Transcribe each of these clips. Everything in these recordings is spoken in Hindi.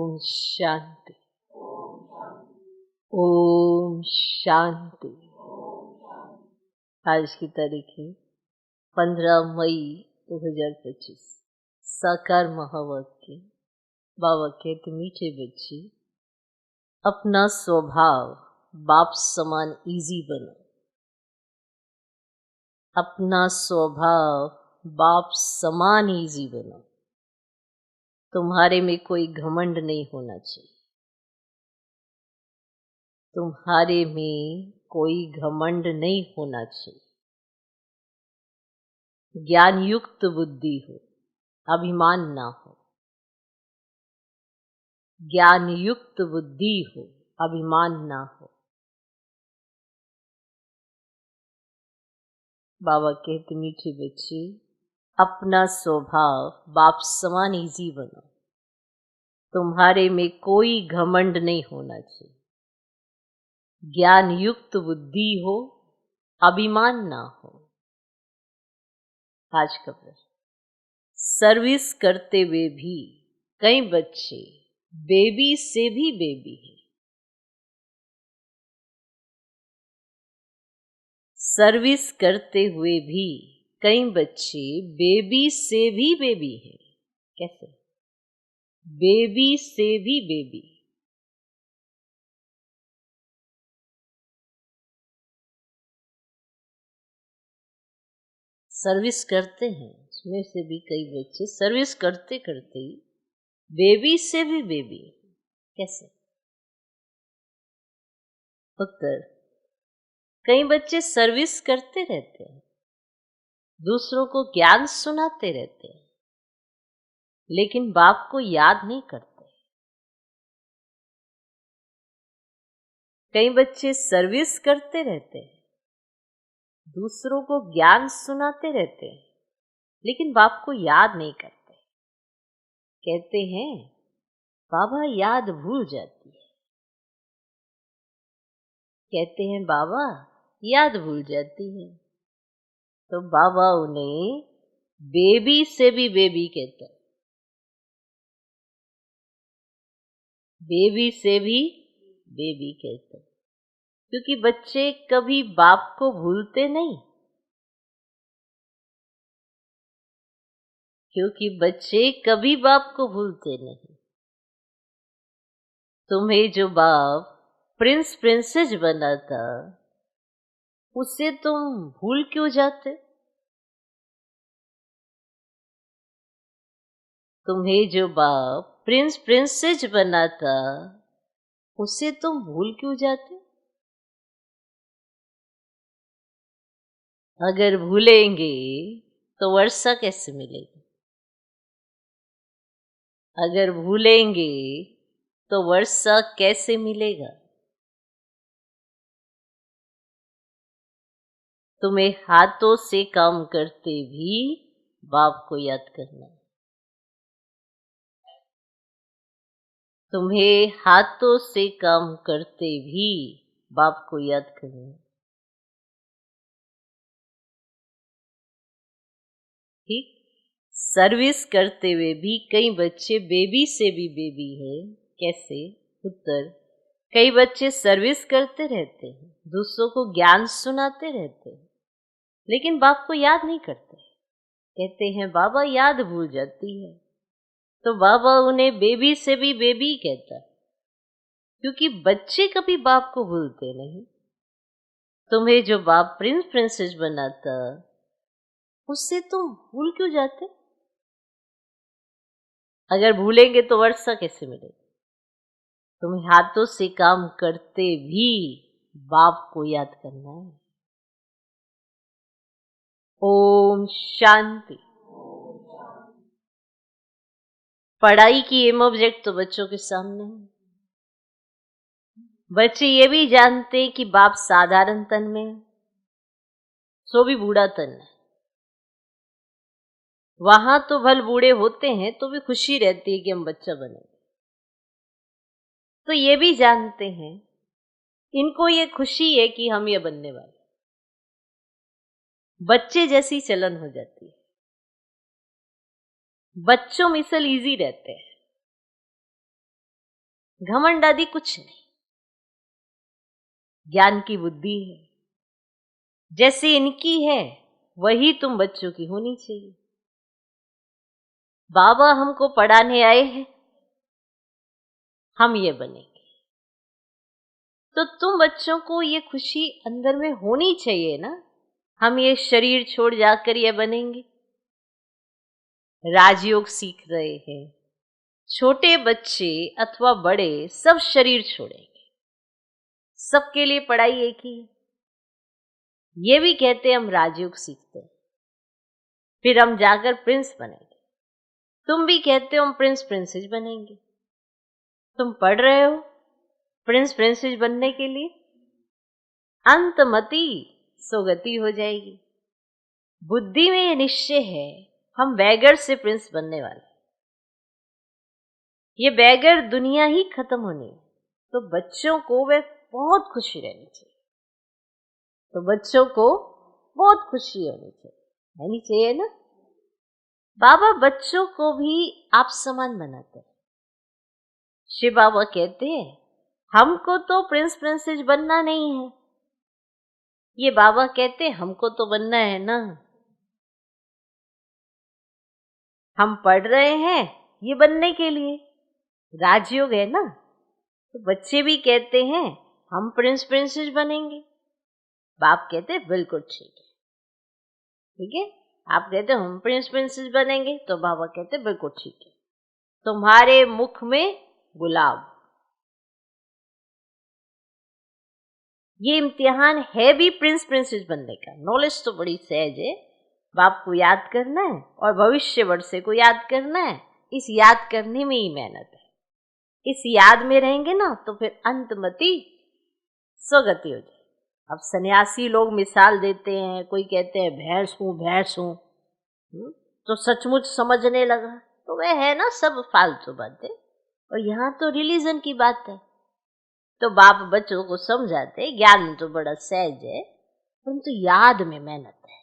ओम शांति। ओम शांति। आज की तारीख है 15 मई 2025। साकार महावाक्य। बाबा कहते मीठे बच्चे, अपना स्वभाव बाप समान इजी बनो। अपना स्वभाव बाप समान इजी बनो। तुम्हारे में कोई घमंड नहीं होना चाहिए। तुम्हारे में कोई घमंड नहीं होना चाहिए। ज्ञान युक्त बुद्धि हो, अभिमान ना हो। ज्ञान युक्त बुद्धि हो, अभिमान ना हो। बाबा कहते मीठे बच्चे, अपना स्वभाव बाप समान इजी बनो। तुम्हारे में कोई घमंड नहीं होना चाहिए। ज्ञान युक्त बुद्धि हो, अभिमान ना हो। आज का प्रश्न, सर्विस करते हुए भी कई बच्चे बेबी से भी बेबी हैं। सर्विस करते हुए भी कई बच्चे बेबी से भी बेबी हैं। कैसे? बेबी से भी बेबी। सर्विस करते हैं, उसमें से भी कई बच्चे सर्विस करते करते ही बेबी से भी बेबी। कैसे? उत्तर, कई बच्चे सर्विस करते रहते हैं, दूसरों को ज्ञान सुनाते रहते हैं, लेकिन बाप को याद नहीं करते। कई बच्चे सर्विस करते रहते हैं, दूसरों को ज्ञान सुनाते रहते हैं, लेकिन बाप को याद नहीं करते। कहते हैं बाबा याद भूल जाती है। कहते हैं बाबा याद भूल जाती है। तो बाबा उन्हें बेबी से भी बेबी कहता है। बेबी से भी बेबी कहता है, क्योंकि बच्चे कभी बाप को भूलते नहीं। क्योंकि बच्चे कभी बाप को भूलते नहीं। तुम्हें जो बाप प्रिंस प्रिंसेस बना था, उसे तुम भूल क्यों जाते? तुम्हें जो बाप प्रिंस प्रिंसेस बना था, उसे तुम भूल क्यों जाते? अगर भूलेंगे तो वर्षा कैसे मिलेगी? अगर भूलेंगे तो वर्षा कैसे मिलेगा? तुम्हें हाथों से काम करते भी बाप को याद करना है। तुम्हें हाथों से काम करते भी बाप को याद करना है। ठीक? सर्विस करते हुए भी कई बच्चे बेबी से भी बेबी है। कैसे? उत्तर, कई बच्चे सर्विस करते रहते हैं, दूसरों को ज्ञान सुनाते रहते हैं, लेकिन बाप को याद नहीं करते। कहते हैं बाबा याद भूल जाती है। तो बाबा उन्हें बेबी से भी बेबी कहता है, क्योंकि बच्चे कभी बाप को भूलते नहीं। तुम्हें जो बाप प्रिंस प्रिंसेस बनाता, उससे तुम भूल क्यों जाते? अगर भूलेंगे तो वर्षा कैसे मिलेगी? तुम्हें हाथों से काम करते भी बाप को याद करना है। ओम शांति। पढ़ाई की एम ऑब्जेक्ट तो बच्चों के सामने है। बच्चे ये भी जानते कि बाप साधारण तन में है, सो भी बूढ़ा तन है। वहां तो भल बूढ़े होते हैं तो भी खुशी रहती है कि हम बच्चा बने। तो ये भी जानते हैं, इनको ये खुशी है कि हम ये बनने वाले। बच्चे जैसी चलन हो जाती है। बच्चों मिसल इजी रहते हैं। घमंड आदि कुछ नहीं। ज्ञान की बुद्धि है, जैसे इनकी है वही तुम बच्चों की होनी चाहिए। बाबा हमको पढ़ाने आए हैं, हम ये बनेंगे, तो तुम बच्चों को ये खुशी अंदर में होनी चाहिए ना। हम ये शरीर छोड़ जाकर ये बनेंगे। राजयोग सीख रहे हैं, छोटे बच्चे अथवा बड़े सब शरीर छोड़ेंगे, सबके लिए पढ़ाई एक ही है। ये भी कहते हैं हम राजयोग सीखते हैं, फिर हम जाकर प्रिंस बनेंगे। तुम भी कहते हो हम प्रिंस प्रिंसेस बनेंगे। तुम पढ़ रहे हो प्रिंस प्रिंसेस बनने के लिए, अंतमति सुगति हो जाएगी। बुद्धि में ये निश्चय है हम बैगर से प्रिंस बनने वाले। ये बैगर दुनिया ही खत्म होनी है, तो बच्चों को वे बहुत खुशी रहनी चाहिए। तो बच्चों को बहुत खुशी होनी चाहिए ना। बाबा बच्चों को भी आप समान बनाते हैं। शिव बाबा कहते हैं हमको तो प्रिंस प्रिंसेस बनना नहीं है। ये बाबा कहते हैं हमको तो बनना है ना। हम पढ़ रहे हैं ये बनने के लिए, राजयोग है ना। तो बच्चे भी कहते हैं हम प्रिंस प्रिंसेस बनेंगे। बाप कहते हैं बिल्कुल ठीक है, ठीक है। आप कहते हैं हम प्रिंस प्रिंसेस बनेंगे, तो बाबा कहते हैं बिल्कुल ठीक है। तुम्हारे मुख में गुलाब, ये इम्तिहान है भी प्रिंस प्रिंसेस बनने का। नॉलेज तो बड़ी सहज है, बाप को याद करना है और भविष्य वर्षे को याद करना है। इस याद करने में ही मेहनत है। इस याद में रहेंगे ना तो फिर अंतमति स्वगति हो जाए। अब सन्यासी लोग मिसाल देते हैं, कोई कहते हैं भैंस हूं, तो सचमुच समझने लगा, तो वह है ना सब फालतू बातें। और यहाँ तो रिलीजन की बात है। तो बाप बच्चों को समझाते ज्ञान तो बड़ा सहज है, परंतु याद में मेहनत है।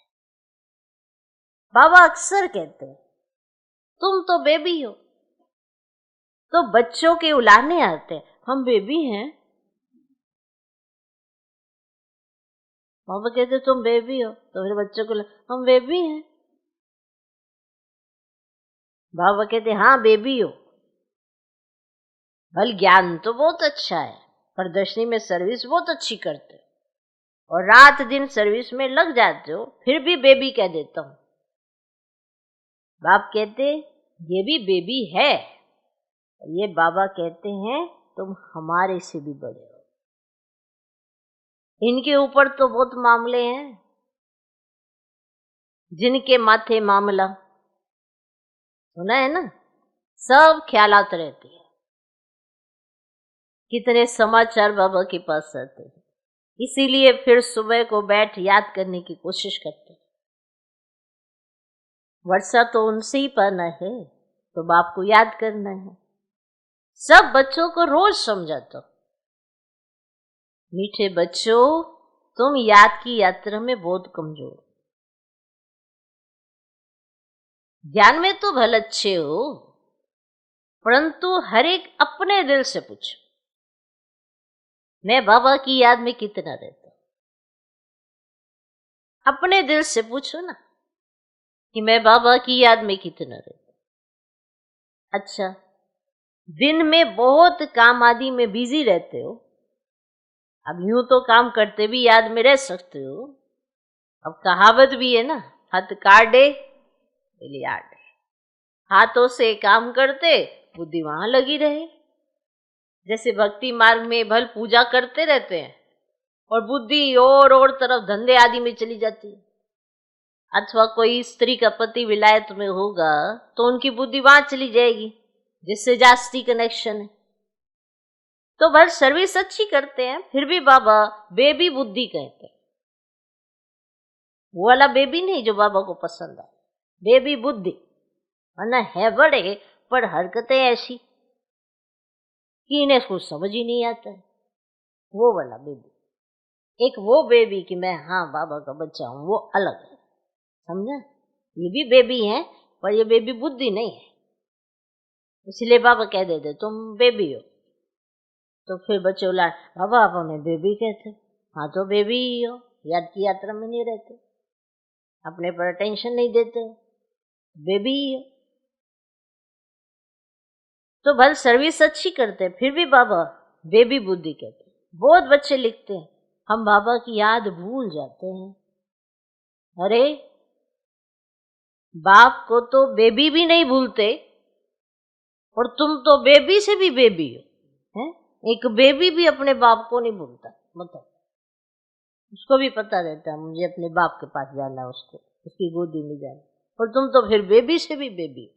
बाबा अक्सर कहते हैं तुम तो बेबी हो, तो बच्चों के उलाने आते हैं हम बेबी हैं। बाबा कहते तुम बेबी हो, तो मेरे बच्चों को हम बेबी हैं। बाबा कहते हाँ बेबी हो। भल ज्ञान तो बहुत अच्छा है, प्रदर्शनी में सर्विस बहुत अच्छी करते हो और रात दिन सर्विस में लग जाते हो, फिर भी बेबी कह देता हूं। बाप कहते ये भी बेबी है। ये बाबा कहते हैं तुम हमारे से भी बड़े हो। इनके ऊपर तो बहुत मामले हैं, जिनके माथे मामला सुना है ना, सब ख्यालात रहती है। कितने समाचार बाबा के पास आते हैं, इसीलिए फिर सुबह को बैठ याद करने की कोशिश करते हैं। वर्षा तो उनसे ही पाना है, तो बाप को याद करना है। सब बच्चों को रोज समझाता, मीठे बच्चों तुम याद की यात्रा में बहुत कमजोर, ज्ञान में तो भले अच्छे हो, परंतु हर एक अपने दिल से पूछो मैं बाबा की याद में कितना रहता हूं। अपने दिल से पूछो ना कि मैं बाबा की याद में कितना रहता हूं। अच्छा, दिन में बहुत काम आदि में बिजी रहते हो, अब यूं तो काम करते भी याद में रह सकते हो। अब कहावत भी है ना, हाथ काटे याद, हाथों से काम करते बुद्धि वहां लगी रहे। जैसे भक्ति मार्ग में भल पूजा करते रहते हैं और बुद्धि और तरफ धंधे आदि में चली जाती है। अथवा कोई स्त्री का पति विलायत में होगा तो उनकी बुद्धि वहां चली जाएगी, जिससे जास्ती कनेक्शन है। तो भल सर्विस अच्छी करते हैं, फिर भी बाबा बेबी बुद्धि कहते हैं। वो वाला बेबी नहीं जो बाबा को पसंद है, बेबी बुद्धि, वरना है बड़े पर हरकतें ऐसी कि इन्हें कुछ समझ ही नहीं आता है। वो वाला बेबी, एक वो बेबी कि मैं हाँ बाबा का बच्चा हूं, वो अलग है, समझा। ये भी बेबी है पर ये बेबी बुद्धि नहीं है, इसलिए बाबा कह देते तुम बेबी हो। तो फिर बच्चे बोला, बाबा आप हमें बेबी कहते। हाँ तो बेबी ही हो, याद की यात्रा में नहीं रहते, अपने पर अटेंशन नहीं देते, बेबी ही हो। तो भले सर्विस अच्छी करते फिर भी बाबा बेबी बुद्धि कहते। बहुत बच्चे लिखते हैं, हम बाबा की याद भूल जाते हैं। अरे बाप को तो बेबी भी नहीं भूलते, और तुम तो बेबी से भी बेबी हो, हैं? एक बेबी भी अपने बाप को नहीं भूलता, मतलब उसको भी पता रहता है मुझे अपने बाप के पास जाना है, उसको उसकी गोदी में जाना। और तुम तो फिर बेबी से भी बेबी।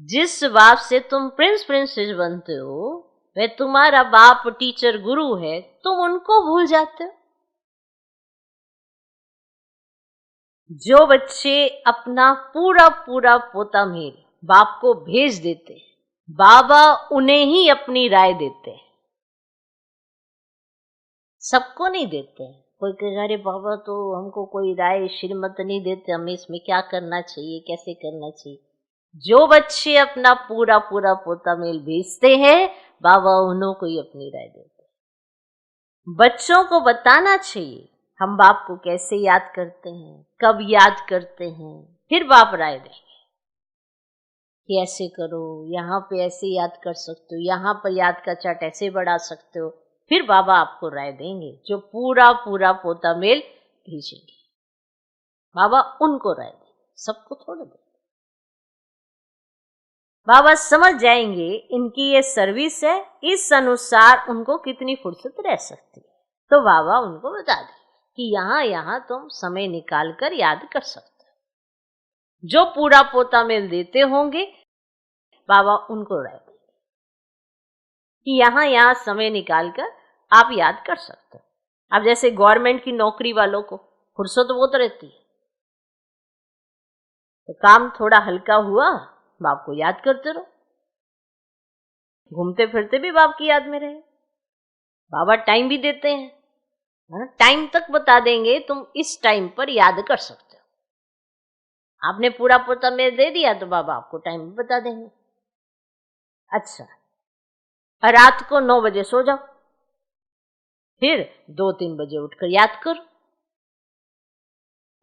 जिस बाप से तुम प्रिंस प्रिंसेस बनते हो, वह तुम्हारा बाप टीचर गुरु है, तुम उनको भूल जाते हो। जो बच्चे अपना पूरा पूरा पोता मेल बाप को भेज देते, बाबा उन्हें ही अपनी राय देते हैं, सबको नहीं देते हैं। कोई कहेगा अरे बाबा तो हमको कोई राय श्रीमत नहीं देते, हमें इसमें क्या करना चाहिए, कैसे करना चाहिए। जो बच्चे अपना पूरा पूरा पोता मेल भेजते हैं, बाबा उन्हों को ही अपनी राय देते हैं। बच्चों को बताना चाहिए हम बाप को कैसे याद करते हैं, कब याद करते हैं, फिर बाप राय देंगे कि ऐसे करो, यहाँ पे ऐसे याद कर सकते हो, यहाँ पर याद का चार्ट ऐसे बढ़ा सकते हो। फिर बाबा आपको राय देंगे जो पूरा पूरा पोता मेल भेजेंगे। बाबा उनको राय देंगे, सबको थोड़े देंगे। बाबा समझ जाएंगे इनकी ये सर्विस है, इस अनुसार उनको कितनी फुर्सत रह सकती है। तो बाबा उनको बता दें कि यहाँ यहाँ तुम समय निकाल कर याद कर सकते हो। जो पूरा पोता मेल देते होंगे, बाबा उनको राय देंगे कि यहाँ यहाँ समय निकाल कर आप याद कर सकते हो। अब जैसे गवर्नमेंट की नौकरी वालों को फुर्सत बहुत रहती है, तो काम थोड़ा हल्का हुआ, बाप को याद करते रहो, घूमते फिरते भी बाप की याद में रहे। बाबा टाइम भी देते हैं, टाइम तक बता देंगे तुम इस टाइम पर याद कर सकते हो। आपने पूरा पोता मेल दे दिया तो बाबा आपको टाइम भी बता देंगे। अच्छा, रात को 9 बजे सो जाओ, फिर 2-3 बजे उठकर याद करो।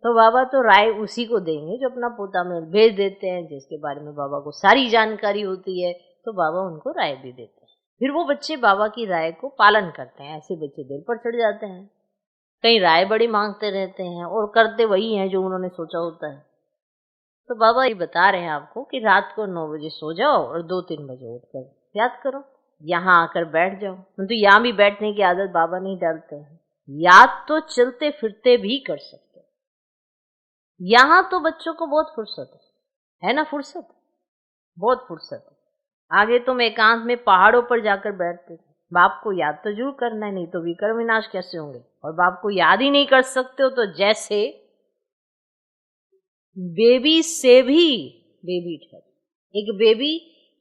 तो बाबा तो राय उसी को देंगे जो अपना पोता मेल भेज देते हैं, जिसके बारे में बाबा को सारी जानकारी होती है, तो बाबा उनको राय भी देते हैं। फिर वो बच्चे बाबा की राय को पालन करते हैं। ऐसे बच्चे दिल पर चढ़ जाते हैं, कहीं राय बड़ी मांगते रहते हैं और करते वही हैं जो उन्होंने सोचा होता है। तो बाबा ये बता रहे हैं आपको कि रात को 9 बजे सो जाओ और 2-3 बजे उठकर याद करो, यहाँ आकर बैठ जाओ। तो यहाँ भी बैठने की आदत बाबा नहीं डालते हैं, याद तो चलते फिरते भी कर सकते। यहाँ तो बच्चों को बहुत फुर्सत है ना, फुर्सत, बहुत फुर्सत है। आगे तुम एकांत में पहाड़ों पर जाकर बैठते थे, बाप को याद तो जरूर करना है, नहीं तो विकर्म विनाश कैसे होंगे। और बाप को याद ही नहीं कर सकते हो तो जैसे बेबी से भी बेबी ठहरे। एक बेबी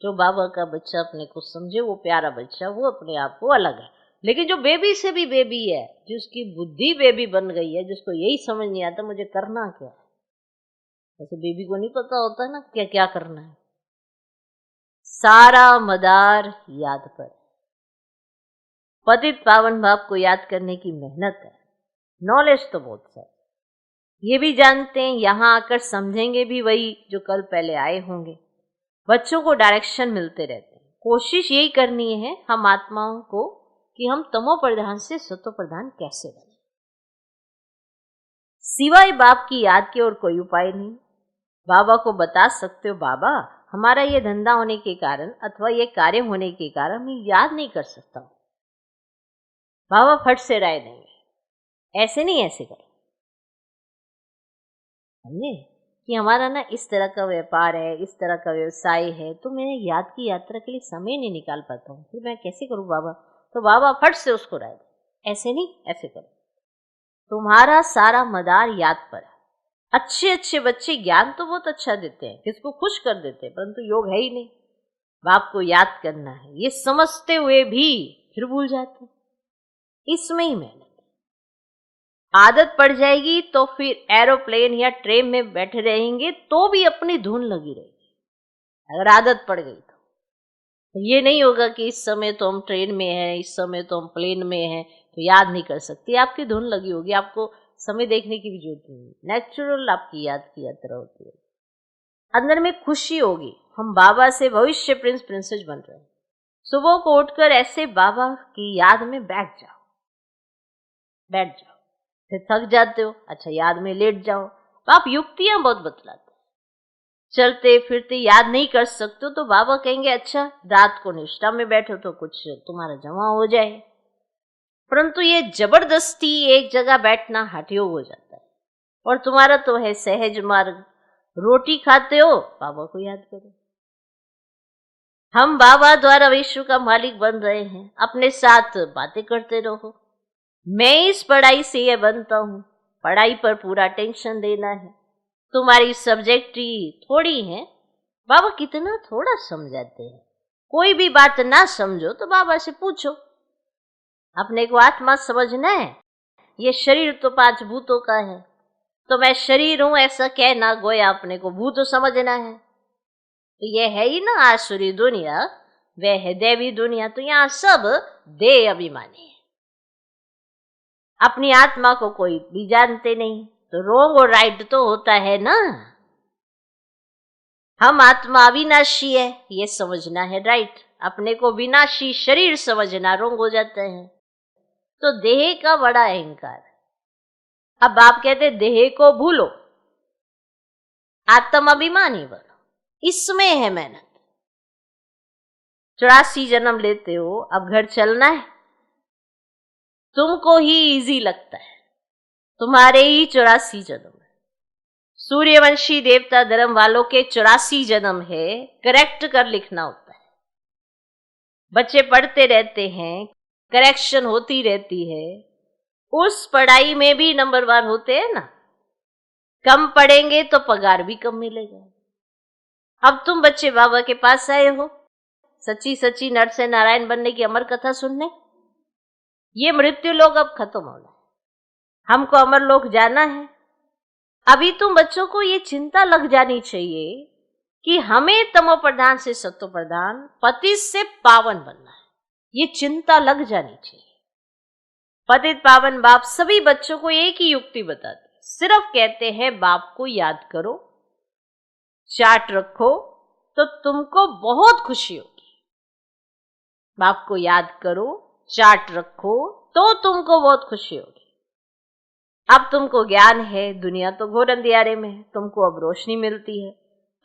जो बाबा का बच्चा अपने को समझे, वो प्यारा बच्चा, वो अपने आप को अलग है। लेकिन जो बेबी से भी बेबी है, जिसकी बुद्धि बेबी बन गई है, जिसको यही समझ नहीं आता मुझे करना क्या है, ऐसे बेबी को नहीं पता होता ना क्या क्या करना है। सारा मदार याद पर, पतित पावन बाप को याद करने की मेहनत है। नॉलेज तो बहुत है, ये भी जानते हैं, यहाँ आकर समझेंगे भी वही जो कल पहले आए होंगे। बच्चों को डायरेक्शन मिलते रहते हैं। कोशिश यही करनी है हम आत्माओं को कि हम तमो प्रधान से सतो प्रधान कैसे बने। सिवाय बाप की याद के और कोई उपाय नहीं। बाबा को बता सकते हो, बाबा हमारा ये धंधा होने के कारण अथवा ये कार्य होने के कारण मैं याद नहीं कर सकता हूं। बाबा फट से राय देंगे, ऐसे नहीं ऐसे करो, समझे कि हमारा ना इस तरह का व्यापार है, इस तरह का व्यवसाय है, तो मैं याद की यात्रा के लिए समय नहीं निकाल पाता हूँ, फिर मैं कैसे करूँ बाबा। तो बाबा फट से उसको राय दे, ऐसे नहीं ऐसे करो। तुम्हारा सारा मदार याद पर है। अच्छे अच्छे बच्चे ज्ञान तो बहुत अच्छा देते हैं, किसको खुश कर देते हैं, परंतु योग है ही नहीं। बाप को याद करना है ये समझते हुए भी फिर भूल जाते हैं। इसमें ही मेहनत, आदत पड़ जाएगी तो फिर एरोप्लेन या ट्रेन में बैठे रहेंगे तो भी अपनी धुन लगी रहेगी, अगर आदत पड़ गई तो। ये नहीं होगा कि इस समय तो हम ट्रेन में हैं, इस समय तो हम प्लेन में हैं, तो याद नहीं कर सकती। आपकी धुन लगी होगी, आपको समय देखने की भी जरूरत नहीं, नेचुरल आपकी याद की यात्रा होती है। अंदर में खुशी होगी, हम बाबा से भविष्य प्रिंस प्रिंसेस बन रहे हैं। सुबह को उठकर ऐसे बाबा की याद में बैठ जाओ, फिर थक जाते हो, अच्छा याद में लेट जाओ। तो आप युक्तियां बहुत बतलाते, चलते फिरते याद नहीं कर सकते हो तो बाबा कहेंगे अच्छा रात को निष्ठा में बैठो तो कुछ तुम्हारा जमा हो जाए। परंतु ये जबरदस्ती एक जगह बैठना हठयोग हो जाता है। और तुम्हारा तो है सहज मार्ग, रोटी खाते हो बाबा को याद करो। हम बाबा द्वारा विश्व का मालिक बन रहे हैं, अपने साथ बातें करते रहो। मैं इस पढ़ाई से यह बनता हूं, पढ़ाई पर पूरा टेंशन देना है। तुम्हारी सब्जेक्ट थोड़ी है, बाबा कितना थोड़ा समझाते हैं। कोई भी बात ना समझो तो बाबा से पूछो। अपने को आत्मा समझना है, ये शरीर तो 5 भूतों का है, तो मैं शरीर हूं ऐसा कहना गोया अपने को भूत समझना है। तो ये है ही ना आसुरी दुनिया, वह है देवी दुनिया। तो यहाँ सब देह अभिमानी है, अपनी आत्मा को कोई भी जानते नहीं। तो रोंग और राइट तो होता है ना। हम आत्मा अविनाशी है ये समझना है राइट, अपने को विनाशी शरीर समझना रोंग हो जाता है। तो देह का बड़ा अहंकार। अब आप कहते देह को भूलो, आत्म अभिमानी बनो, इसमें है मेहनत। 84 जन्म लेते हो, अब घर चलना है, तुमको ही इजी लगता है, तुम्हारे ही 84 जन्म है। सूर्यवंशी देवता धर्म वालों के 84 जन्म है, करेक्ट कर लिखना होता है। बच्चे पढ़ते रहते हैं, करेक्शन होती रहती है, उस पढ़ाई में भी नंबरवार होते हैं ना। कम पढ़ेंगे तो पगार भी कम मिलेगा। अब तुम बच्चे बाबा के पास आए हो सच्ची सच्ची नर से नारायण बनने की अमर कथा सुनने। ये मृत्यु लोग अब खत्म होना है, हमको अमर लोक जाना है। अभी तुम बच्चों को ये चिंता लग जानी चाहिए कि हमें तमो प्रधान से सत्व प्रधान, पतित से पावन बनना है। ये चिंता लग जानी चाहिए। पतित पावन बाप सभी बच्चों को एक ही युक्ति बताते, सिर्फ कहते हैं बाप को याद करो, चार्ट रखो तो तुमको बहुत खुशी होगी। बाप को याद करो, चार्ट रखो तो तुमको बहुत खुशी होगी। अब तुमको ज्ञान है, दुनिया तो घोर अंधियारे में है, तुमको अब रोशनी मिलती है,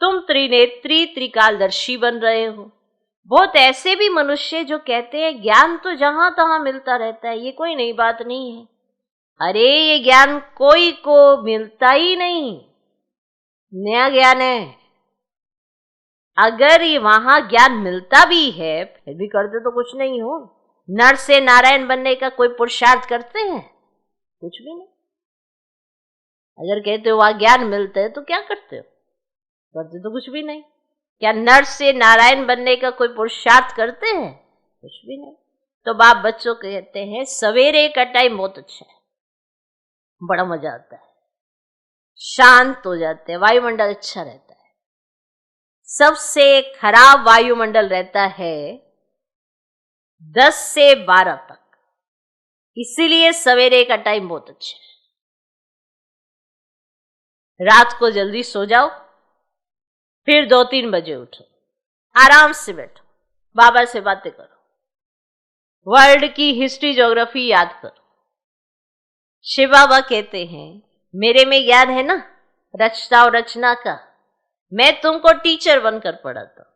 तुम त्रिनेत्री त्रिकालदर्शी बन रहे हो। बहुत ऐसे भी मनुष्य जो कहते हैं ज्ञान तो जहां तहां मिलता रहता है, ये कोई नई बात नहीं है। अरे ये ज्ञान कोई को मिलता ही नहीं, नया ज्ञान है। अगर ये वहां ज्ञान मिलता भी है फिर भी करते तो कुछ नहीं हो। नर से नारायण बनने का कोई पुरुषार्थ करते हैं? कुछ भी नहीं। अगर कहते हो वहां ज्ञान मिलता है तो क्या करते हो? करते तो कुछ भी नहीं। क्या नर से नारायण बनने का कोई पुरुषार्थ करते हैं? कुछ भी नहीं। तो बाप बच्चों को कहते हैं सवेरे का टाइम बहुत अच्छा है, बड़ा मजा आता है, शांत हो जाते हैं, वायुमंडल अच्छा रहता है। सबसे खराब वायुमंडल रहता है 10 से 12 तक, इसीलिए सवेरे का टाइम बहुत अच्छा है। रात को जल्दी सो जाओ, फिर 2-3 बजे उठो, आराम से बैठो, बाबा से बातें करो, वर्ल्ड की हिस्ट्री ज्योग्राफी याद करो। शिव बाबा कहते हैं मेरे में ज्ञान है ना रचना और रचना का, मैं तुमको टीचर बनकर पढ़ाता हूं,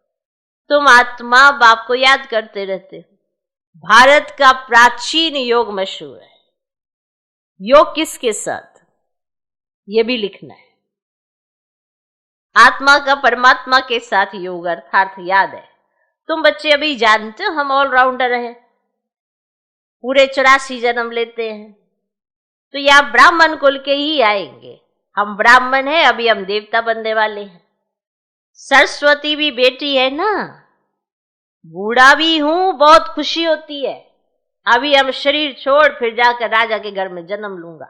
तुम आत्मा बाप को याद करते रहते हो। भारत का प्राचीन योग मशहूर है। योग किसके साथ, ये भी लिखना है। आत्मा का परमात्मा के साथ योग अर्थात याद है। तुम बच्चे अभी जानते हो हम ऑलराउंडर हैं, पूरे 84 जन्म लेते हैं, तो यहाँ ब्राह्मण कुल के ही आएंगे। हम ब्राह्मण हैं, अभी हम देवता बनने वाले हैं। सरस्वती भी बेटी है ना, बूढ़ा भी हूं, बहुत खुशी होती है। अभी हम शरीर छोड़ फिर जाकर राजा के घर में जन्म लूंगा,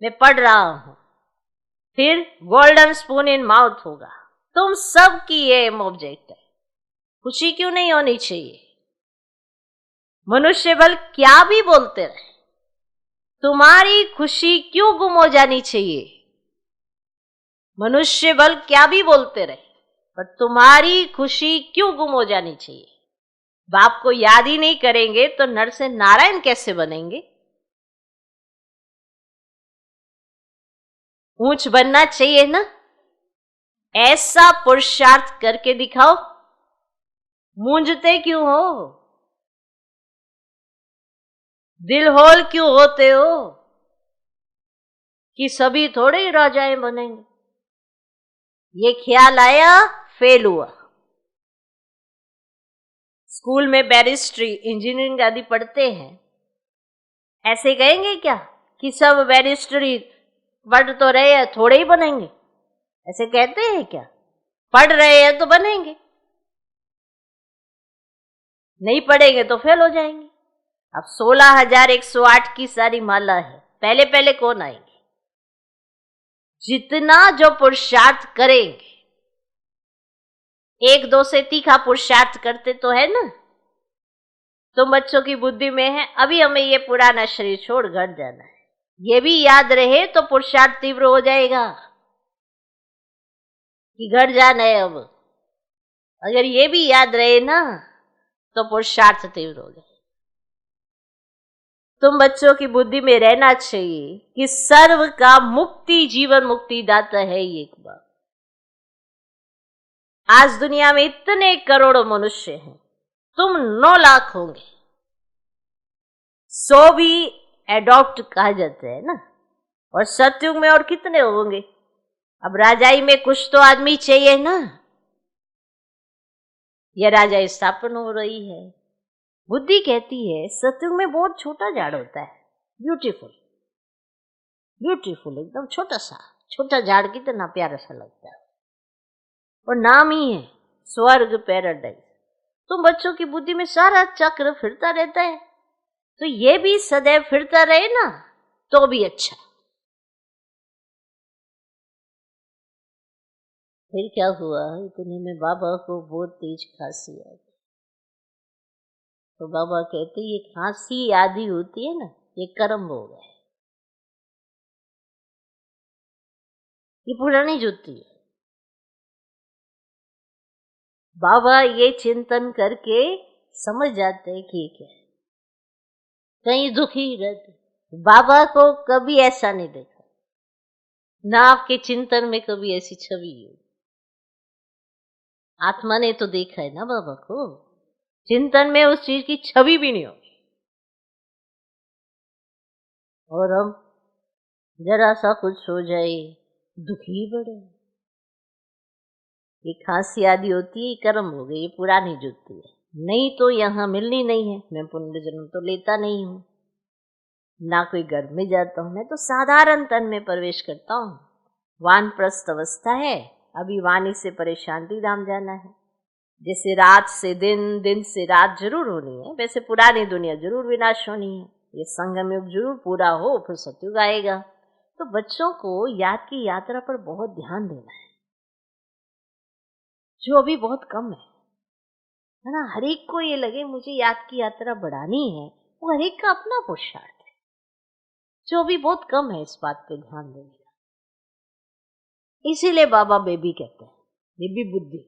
मैं पढ़ रहा हूं, फिर गोल्डन स्पून इन माउथ होगा। तुम सब की ये ऑब्जेक्ट है, खुशी क्यों नहीं होनी चाहिए? मनुष्य बल क्या भी बोलते रहे, तुम्हारी खुशी क्यों गुम हो जानी चाहिए? मनुष्य बल क्या भी बोलते रहे, पर तुम्हारी खुशी क्यों गुम हो जानी चाहिए? बाप को याद ही नहीं करेंगे तो नर से नारायण कैसे बनेंगे? ऊंच बनना चाहिए ना, ऐसा पुरुषार्थ करके दिखाओ। मूंझते क्यों हो? दिल होल क्यों होते हो कि सभी थोड़े ही राजाएं बनेंगे? ये ख्याल आया, फेल हुआ। स्कूल में बैरिस्ट्री, इंजीनियरिंग आदि पढ़ते हैं, ऐसे कहेंगे क्या कि सब बैरिस्ट्री पढ़ तो रहे हैं, थोड़े ही बनेंगे? ऐसे कहते हैं क्या? पढ़ रहे हैं तो बनेंगे, नहीं पढ़ेंगे तो फेल हो जाएंगे। अब 16,108 की सारी माला है, पहले पहले कौन आएंगे? जितना जो पुरुषार्थ करेंगे, एक दो से तीखा पुरुषार्थ करते तो है ना। तुम बच्चों की बुद्धि में है अभी हमें ये पुराना शरीर छोड़ घर जाना है, ये भी याद रहे तो पुरुषार्थ तीव्र हो जाएगा कि घर जाना है। अब अगर ये भी याद रहे ना तो पुरुषार्थ तीव्र हो जाए। तुम बच्चों की बुद्धि में रहना चाहिए कि सर्व का मुक्ति, जीवन मुक्ति दाता है ही एक बात। आज दुनिया में इतने करोड़ों मनुष्य हैं, तुम 9 लाख होंगे, 100 भी एडॉप्ट कहा जाता है ना, और सतयुग में और कितने होंगे? अब राजाई में कुछ तो आदमी चाहिए ना, यह राजाई स्थापन हो रही है। बुद्धि कहती है सतयुग में बहुत छोटा झाड़ होता है, ब्यूटीफुल ब्यूटीफुल, एकदम छोटा सा, छोटा झाड़ कितना प्यारा सा लगता है, और नाम ही है स्वर्ग, पैराडाइज। तुम बच्चों की बुद्धि में सारा चक्र फिरता रहता है, तो ये भी सदैव फिरता रहे ना तो भी अच्छा। फिर क्या हुआ, इतने में बाबा को बहुत तेज खांसी आ गई। तो बाबा कहते ये खांसी आदि होती है ना, ये कर्म हो गए, ये पुरानी जुती है। बाबा ये चिंतन करके समझ जाते हैं कि क्या है, कहीं दुखी रहते। बाबा को कभी ऐसा नहीं देखा, ना आपके चिंतन में कभी ऐसी छवि है। आत्मा ने तो देखा है ना बाबा को, चिंतन में उस चीज की छवि भी नहीं होगी। और हम जरा सा कुछ हो जाए दुखी बढ़े। ये खांसी आदि होती है, कर्म हो गई, ये पुरानी जुती है, नहीं तो यहाँ मिलनी नहीं है। मैं पुनर्जन्म तो लेता नहीं हूँ, ना कोई गर्भ में जाता हूँ, मैं तो साधारण तन में प्रवेश करता हूँ। वानप्रस्थ अवस्था है, अभी वाणी से परे शांति धाम जाना है। जैसे रात से दिन, दिन से रात जरूर होनी है, वैसे पुरानी दुनिया जरूर विनाश होनी है। ये संगम युग जरूर पूरा हो, फिर सतयुग आएगा। तो बच्चों को याद की यात्रा पर बहुत ध्यान देना है, जो अभी बहुत कम है ना। हर एक को ये लगे मुझे याद की यात्रा बढ़ानी है, वो हर एक का अपना पुरुषार्थ है, जो अभी बहुत कम है इस बात पे ध्यान देने का। इसीलिए बाबा बेबी कहते हैं, बेबी बुद्धि,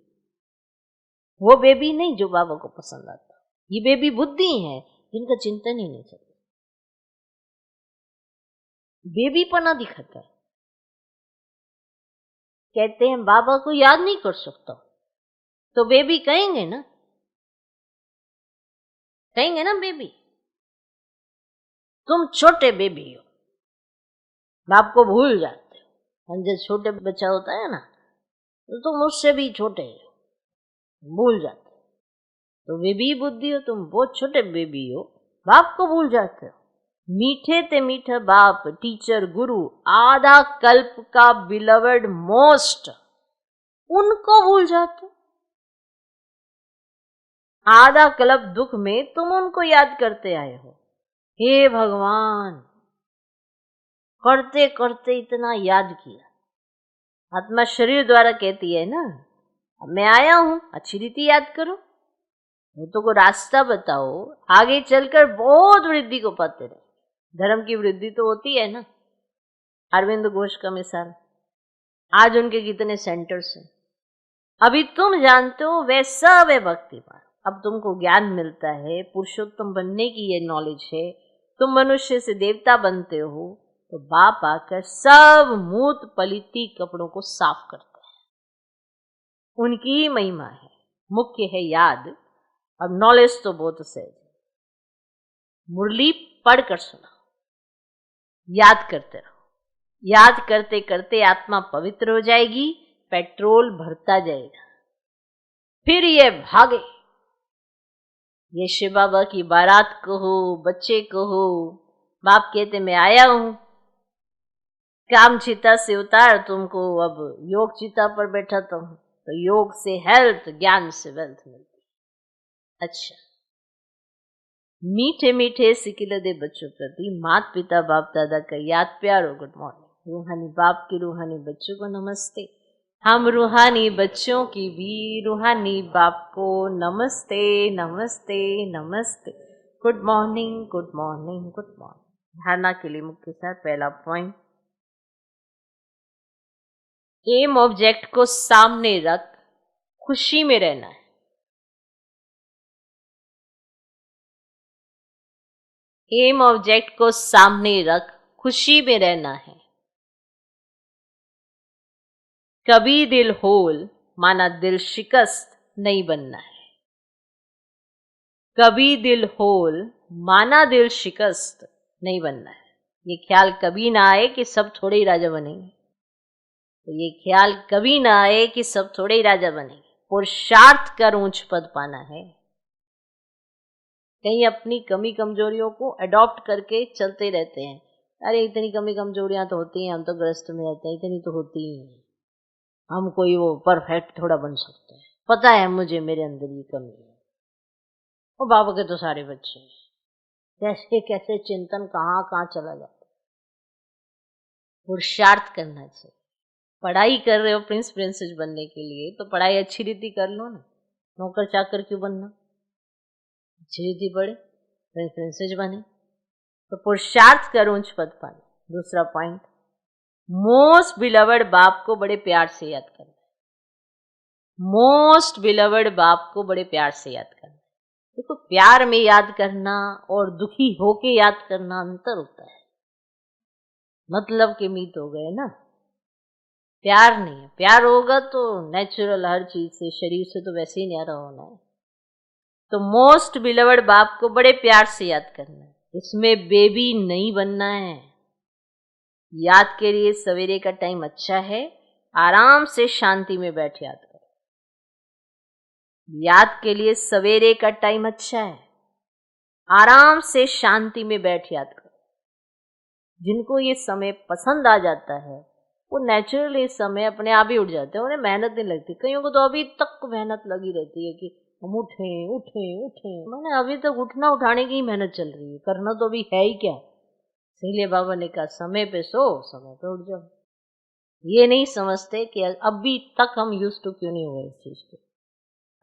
वो बेबी नहीं जो बाबा को पसंद आता, ये बेबी बुद्धि है जिनका चिंतन ही नहीं चलता, बेबी पना दिखाता है। कहते हैं बाबा को याद नहीं कर सकता, तो बेबी कहेंगे ना, कहेंगे ना बेबी। तुम छोटे बेबी हो, बाप को भूल जाते हो। और जब छोटे बच्चा होता है ना, तो तुम उससे भी छोटे हो, भूल जाते हो। तो बेबी बुद्धि हो, तुम बहुत छोटे बेबी हो, बाप को भूल जाते हो। मीठे ते मीठा बाप, टीचर, गुरु, आधा कल्प का बिलवड मोस्ट, उनको भूल जाते। आधा कल्प दुख में तुम उनको याद करते आए हो। हे भगवान, करते करते इतना याद किया। आत्मा शरीर द्वारा कहती है ना, अब मैं आया हूं, अच्छी रीति याद करो। वो तो को रास्ता बताओ, आगे चलकर बहुत वृद्धि को पाते रहे। धर्म की वृद्धि तो होती है ना। अरविंद घोष का मिसाल, आज उनके कितने सेंटर्स हैं। अभी तुम जानते हो वे सब है भक्ति मार्ग। अब तुमको ज्ञान मिलता है, पुरुषोत्तम बनने की ये नॉलेज है, तुम मनुष्य से देवता बनते हो, तो बाप आकर सब मूत पलिती कपड़ों को साफ करते हैं। उनकी ही महिमा है। मुख्य है याद। अब नॉलेज तो बहुत सहज। मुरली पढ़कर सुना, याद करते रहो। याद करते करते आत्मा पवित्र हो जाएगी, पेट्रोल भरता जाएगा। फिर ये भागे, ये शिव बाबा की बारात कहो, बच्चे कहो, बाप कहते मैं आया हूं, काम चिता से उतार तुमको, अब योग चिता पर बैठाता हूं। तो योग से हेल्थ, ज्ञान से वेल्थ मिलती। अच्छा, मीठे मीठे सिकिलदे बच्चों प्रति माता पिता बाप दादा का याद प्यारो गुड मॉर्निंग। रूहानी बाप की रूहानी बच्चों को नमस्ते। हम रूहानी बच्चों की भी रूहानी बाप को नमस्ते नमस्ते नमस्ते। Good morning good morning good morning. धारणा के लिए मुख्य सार पहला पॉइंट, एम ऑब्जेक्ट को सामने रख खुशी में रहना है। एम ऑब्जेक्ट को सामने रख खुशी में रहना है। कभी दिल होल माना दिल शिकस्त नहीं बनना है। कभी दिल होल माना दिल शिकस्त नहीं बनना है। ये ख्याल कभी ना आए कि सब थोड़े ही राजा बनेंगे। तो ये ख्याल कभी ना आए कि सब थोड़े ही राजा बनेंगे। पुरुषार्थ कर ऊंच पद पाना है। कहीं अपनी कमी कमजोरियों को अडॉप्ट करके चलते रहते हैं। अरे इतनी कमी कमजोरियां तो होती हैं, हम तो ग्रस्त में रहते हैं, इतनी तो होती ही हैं, हम कोई वो परफेक्ट थोड़ा बन सकते हैं, पता है मुझे मेरे अंदर ये कमी है। वो बाबा के तो सारे बच्चे हैं। कैसे कैसे चिंतन कहाँ कहाँ चला जाता। पुरुषार्थ करना चाहिए। पढ़ाई कर रहे हो प्रिंस प्रिंसेस बनने के लिए, तो पढ़ाई अच्छी रीति कर लो ना। नौकर चाकर क्यों बनना, अच्छी रीति पढ़े, प्रिंस प्रिंसेस बने। तो पुरुषार्थ कर ऊंच पद पाने। दूसरा पॉइंट, मोस्ट बिलवर्ड बाप को बड़े प्यार से याद करना। मोस्ट बिलवर्ड बाप को बड़े प्यार से याद करना। देखो, प्यार में याद करना और दुखी होके याद करना अंतर होता है। मतलब के मीत हो गए ना। प्यार नहीं है, प्यार होगा तो नेचुरल हर चीज से, शरीर से तो वैसे ही न्यारा होना है। तो मोस्ट बिलवर्ड बाप को बड़े प्यार से याद करना है। इसमें बेबी नहीं बनना है। याद के लिए सवेरे का टाइम अच्छा है, आराम से शांति में बैठ याद करो। याद के लिए सवेरे का टाइम अच्छा है, आराम से शांति में बैठ याद करो। जिनको ये समय पसंद आ जाता है वो नेचुरली इस समय अपने आप ही उठ जाते हैं, उन्हें मेहनत नहीं लगती। कईयों को तो अभी तक मेहनत लगी रहती है कि हम उठें उठें उठें। मैंने अभी तक उठना उठाने की ही मेहनत चल रही है, करना तो अभी है ही क्या। इसीलिए बाबा ने कहा समय पे सो, समय पे उठ जाओ। ये नहीं समझते कि अभी तक हम यूज्ड टू क्यों नहीं हुए इस चीज को।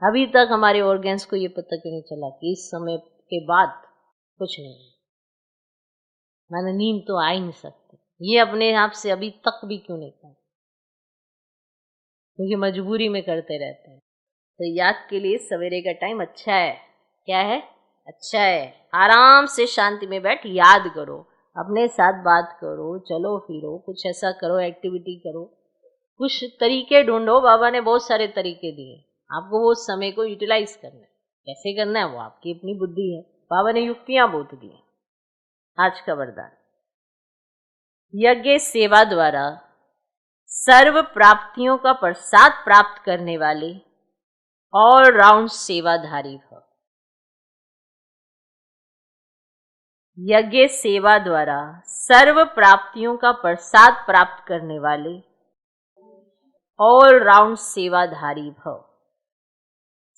अभी तक हमारे ऑर्गन्स को ये पता क्यों नहीं चला कि इस समय के बाद कुछ नहीं है, मैंने नींद तो आ ही नहीं सकती। ये अपने आप से अभी तक भी क्यों नहीं कहा, क्योंकि मजबूरी में करते रहते हैं। तो याद के लिए सवेरे का टाइम अच्छा है। क्या है? अच्छा है। आराम से शांति में बैठ याद करो, अपने साथ बात करो, चलो फिरो, कुछ ऐसा करो, एक्टिविटी करो, कुछ तरीके ढूंढो। बाबा ने बहुत सारे तरीके दिए, आपको वो समय को यूटिलाइज करना है। कैसे करना है वो आपकी अपनी बुद्धि है। बाबा ने युक्तियां बहुत दी। आज का वरदान, यज्ञ सेवा द्वारा सर्व प्राप्तियों का प्रसाद प्राप्त करने वाले ऑल राउंड सेवाधारी भव। यज्ञ सेवा द्वारा सर्व प्राप्तियों का प्रसाद प्राप्त करने वाले ऑल राउंड सेवाधारी भव।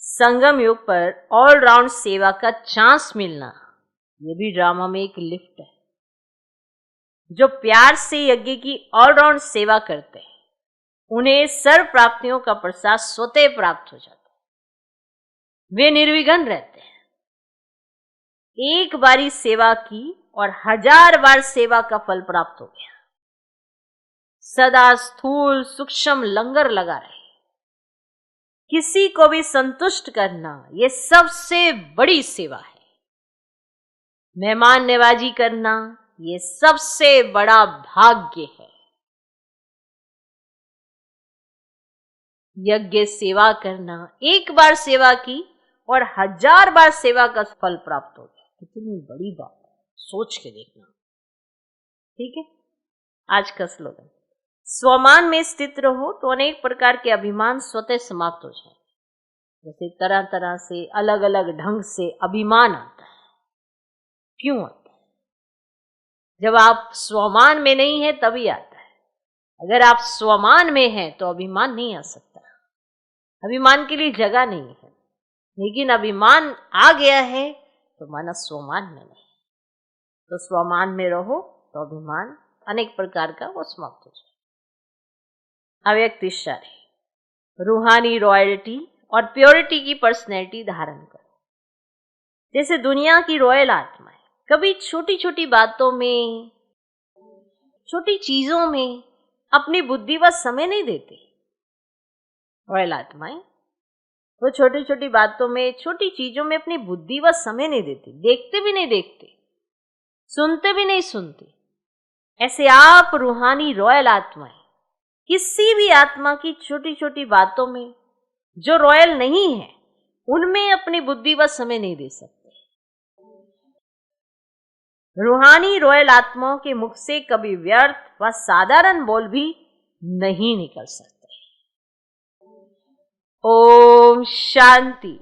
संगम युग पर ऑल राउंड सेवा का चांस मिलना, ये भी ड्रामा में एक लिफ्ट है। जो प्यार से यज्ञ की ऑल राउंड सेवा करते हैं उन्हें सर्व प्राप्तियों का प्रसाद स्वतः प्राप्त हो जाता है। वे निर्विघ्न रहते हैं। एक बारी सेवा की और 1000 बार सेवा का फल प्राप्त हो गया। सदा स्थूल सूक्ष्म लंगर लगा रहे, किसी को भी संतुष्ट करना ये सबसे बड़ी सेवा है। मेहमान नवाजी करना ये सबसे बड़ा भाग्य है। यज्ञ सेवा करना, एक बार सेवा की और 1000 बार सेवा का फल प्राप्त हो गया, कितनी बड़ी बात है, सोच के देखना। ठीक है, आज का स्लोगन, स्वमान में स्थित रहो तो अनेक प्रकार के अभिमान स्वतः समाप्त हो जाए। जैसे तरह तरह से अलग अलग ढंग से अभिमान आता है, क्यों आता है? जब आप स्वमान में नहीं है तभी आता है। अगर आप स्वमान में हैं तो अभिमान नहीं आ सकता, अभिमान के लिए जगह नहीं है। लेकिन अभिमान आ गया है तो माना स्वमान में नहीं। तो स्वमान में रहो तो अभिमान अनेक प्रकार का वो समाप्त हो जाए। अव्यक्त इच्छा, रूहानी रॉयल्टी और प्योरिटी की पर्सनैलिटी धारण करो। जैसे दुनिया की रॉयल आत्माएं कभी छोटी छोटी बातों में, छोटी चीजों में अपनी बुद्धि व समय नहीं देते। रॉयल आत्माएं वो छोटी छोटी बातों में, छोटी चीजों में अपनी बुद्धि व समय नहीं देती, देखते भी नहीं देखते, सुनते भी नहीं सुनते। ऐसे आप रूहानी रॉयल आत्माएं किसी भी आत्मा की छोटी छोटी बातों में जो रॉयल नहीं है उनमें अपनी बुद्धि व समय नहीं दे सकते। रूहानी रॉयल आत्माओं के मुख से कभी व्यर्थ व साधारण बोल भी नहीं निकल सकते। ओम शांति।